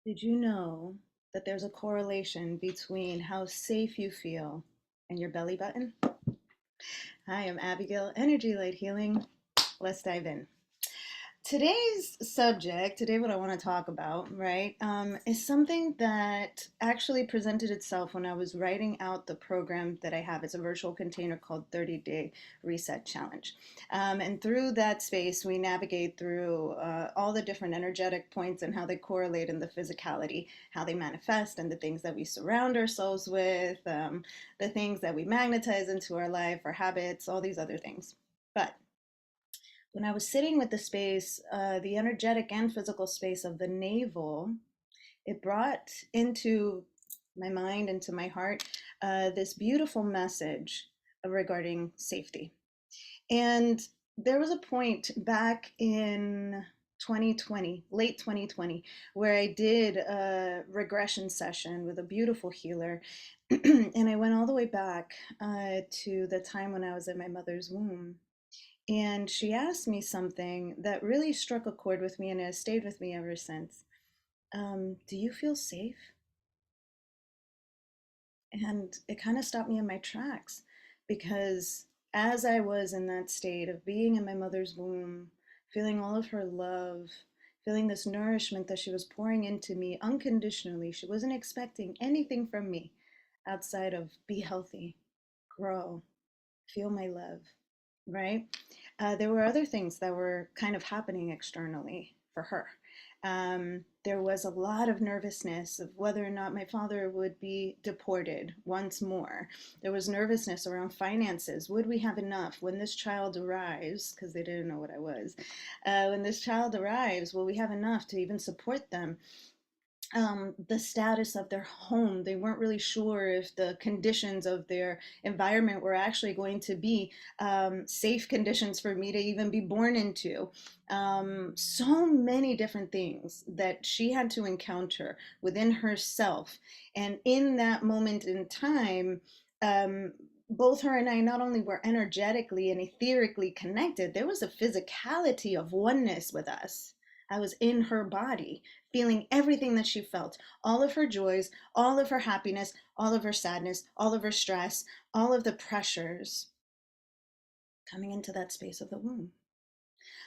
Did you know that there's a correlation between how safe you feel and your belly button? Hi, I'm Abigail, Energy Light Healing. Let's dive in. Today's subject, today what I want to talk about, right, is something that actually presented itself when I was writing out the program that I have. It's a virtual container called 30-Day Reset Challenge. And through that space, we navigate through all the different energetic points and how they correlate in the physicality, how they manifest, and the things that we surround ourselves with, the things that we magnetize into our life, our habits, all these other things. But when I was sitting with the space, the energetic and physical space of the navel, it brought into my mind, into my heart, this beautiful message regarding safety. And there was a point back in 2020, late 2020, where I did a regression session with a beautiful healer. And I went all the way back to the time when I was in my mother's womb. And she asked me something that really struck a chord with me and has stayed with me ever since. Do you feel safe? And it kind of stopped me in my tracks because as I was in that state of being in my mother's womb, feeling all of her love, feeling this nourishment that she was pouring into me unconditionally, she wasn't expecting anything from me outside of be healthy, grow, feel my love, right? There were other things that were kind of happening externally for her. There was a lot of nervousness of whether or not my father would be deported once more. There was nervousness around finances. Would we have enough when this child arrives? Because they didn't know what I was. When this child arrives, will we have enough to even support them? The status of their home. They weren't really sure if the conditions of their environment were actually going to be safe conditions for me to even be born into. So many different things that she had to encounter within herself. And in that moment in time, both her and I not only were energetically and etherically connected, there was a physicality of oneness with us. I was in her body, feeling everything that she felt, all of her joys, all of her happiness, all of her sadness, all of her stress, all of the pressures coming into that space of the womb.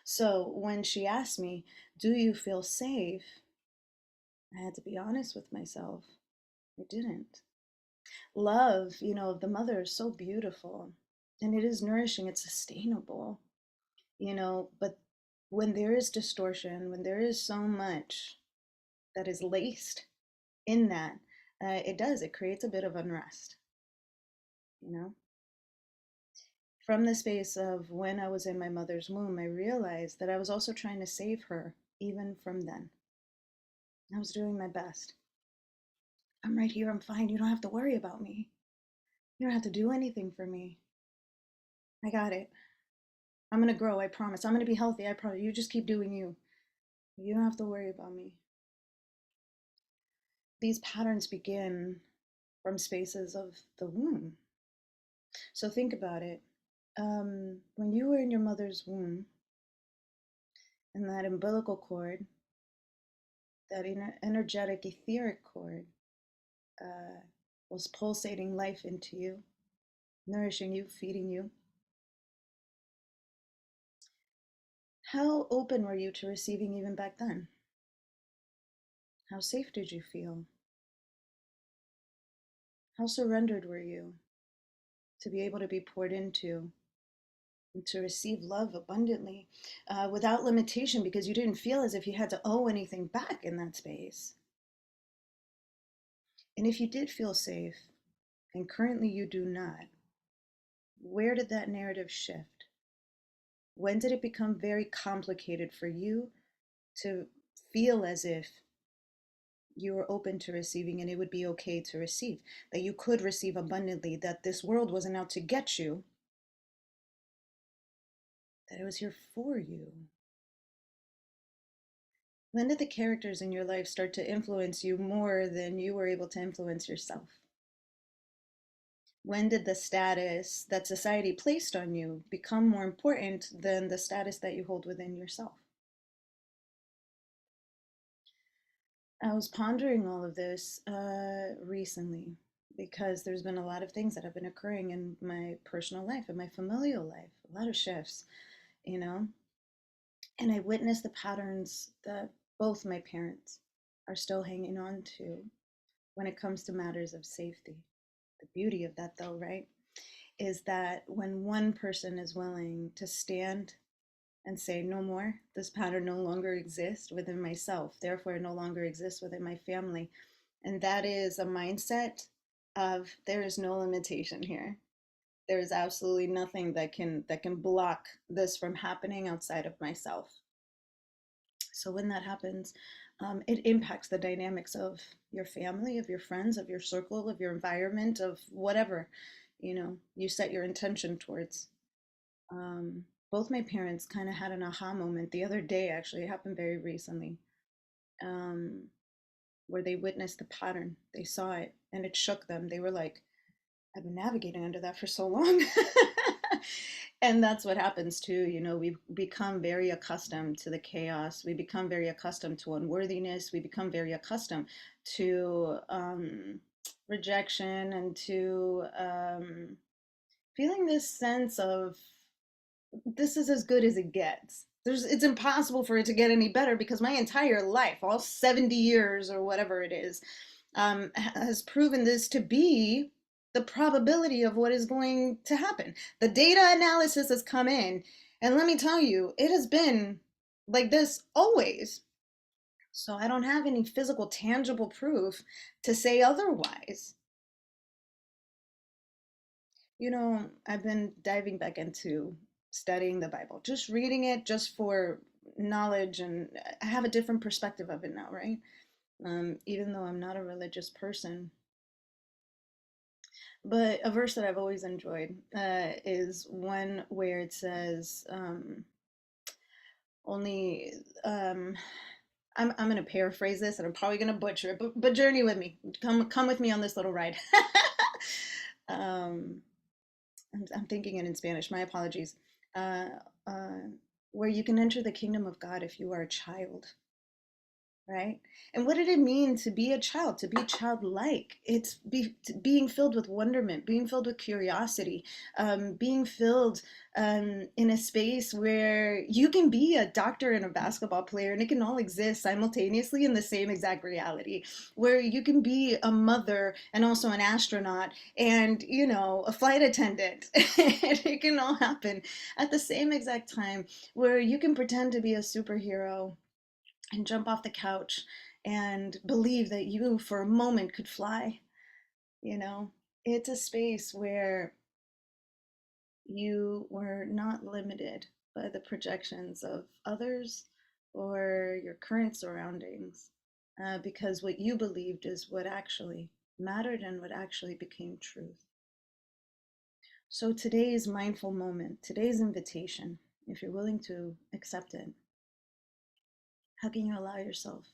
So when she asked me, do you feel safe? I had to be honest with myself. I didn't. Love, of the mother is so beautiful and it is nourishing, it's sustainable, but when there is distortion, when there is so much that is laced in that, it creates a bit of unrest, you know? From the space of when I was in my mother's womb, I realized that I was also trying to save her even from then. I was doing my best. I'm right here, I'm fine. You don't have to worry about me. You don't have to do anything for me. I got it. I'm gonna grow, I promise. I'm gonna be healthy, I promise. You just keep doing you. You don't have to worry about me. These patterns begin from spaces of the womb. So think about it. When you were in your mother's womb, and that umbilical cord, that energetic etheric cord, uh, was pulsating life into you, nourishing you, feeding you. How open were you to receiving even back then? How safe did you feel? How surrendered were you to be able to be poured into and to receive love abundantly without limitation because you didn't feel as if you had to owe anything back in that space? And if you did feel safe, and currently you do not, where did that narrative shift? When did it become very complicated for you to feel as if you were open to receiving and it would be okay to receive, that you could receive abundantly, that this world wasn't out to get you, that it was here for you? When did the characters in your life start to influence you more than you were able to influence yourself? When did the status that society placed on you become more important than the status that you hold within yourself? I was pondering all of this recently because there's been a lot of things that have been occurring in my personal life, in my familial life, a lot of shifts, you know? And I witnessed the patterns that both my parents are still hanging on to when it comes to matters of safety. The beauty of that, though, right, is that when one person is willing to stand and say, no more, this pattern no longer exists within myself, therefore, it no longer exists within my family. And that is a mindset of there is no limitation here. There is absolutely nothing that can block this from happening outside of myself. So when that happens, it impacts the dynamics of your family, of your friends, of your circle, of your environment, of whatever you set your intention towards. Both my parents kind of had an aha moment the other day. Actually, it happened very recently, um, where they witnessed the pattern. They saw it, and it shook them. They were like, "I've been navigating under that for so long." And that's what happens too. We become very accustomed to the chaos. We become very accustomed to unworthiness. We become very accustomed to rejection and to feeling this sense of this is as good as it gets. It's impossible for it to get any better because my entire life, all 70 years or whatever it is, has proven this to be the probability of what is going to happen. The data analysis has come in, and let me tell you, it has been like this always. So I don't have any physical, tangible proof to say otherwise. I've been diving back into studying the Bible, just reading it just for knowledge, and I have a different perspective of it now, right? Even though I'm not a religious person. But a verse that I've always enjoyed is one where it says, only, I'm going to paraphrase this and I'm probably going to butcher it, but journey with me. Come with me on this little ride. um, I'm thinking it in Spanish. My apologies. Uh, uh, where you can enter the kingdom of God if you are a child, right? And what did it mean to be a child, to be childlike? It's being filled with wonderment, being filled with curiosity, being filled in a space where you can be a doctor and a basketball player, and it can all exist simultaneously in the same exact reality, where you can be a mother and also an astronaut and, a flight attendant. It can all happen at the same exact time, where you can pretend to be a superhero and jump off the couch and believe that you for a moment could fly. you know it's a space where you were not limited by the projections of others or your current surroundings, because what you believed is what actually mattered and what actually became truth. So today's mindful moment, today's invitation, if you're willing to accept it, how can you allow yourself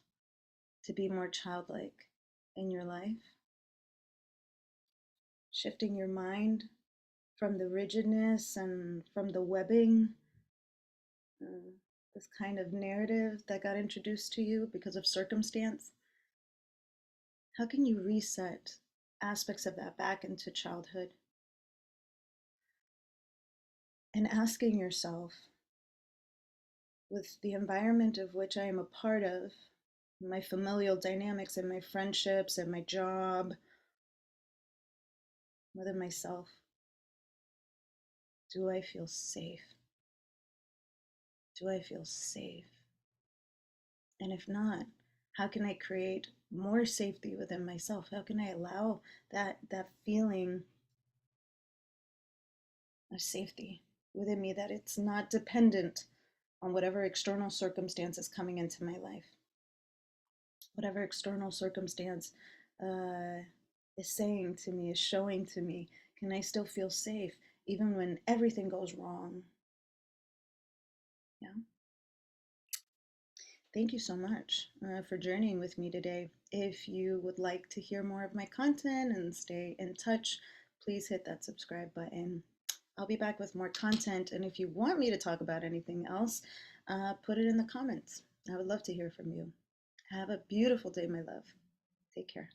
to be more childlike in your life, shifting your mind from the rigidness and from the webbing, uh, this kind of narrative that got introduced to you because of circumstance? How can you reset aspects of that back into childhood? And asking yourself, with the environment of which I am a part of, my familial dynamics and my friendships and my job, within myself, do I feel safe? Do I feel safe? And if not, how can I create more safety within myself? How can I allow that feeling of safety within me, that it's not dependent on whatever external circumstance is coming into my life, whatever external circumstance uh, is saying to me, is showing to me? Can I still feel safe even when everything goes wrong? Yeah. Thank you so much for journeying with me today. If you would like to hear more of my content and stay in touch, please hit that subscribe button. I'll be back with more content, and if you want me to talk about anything else, put it in the comments. I would love to hear from you. Have a beautiful day, my love. Take care.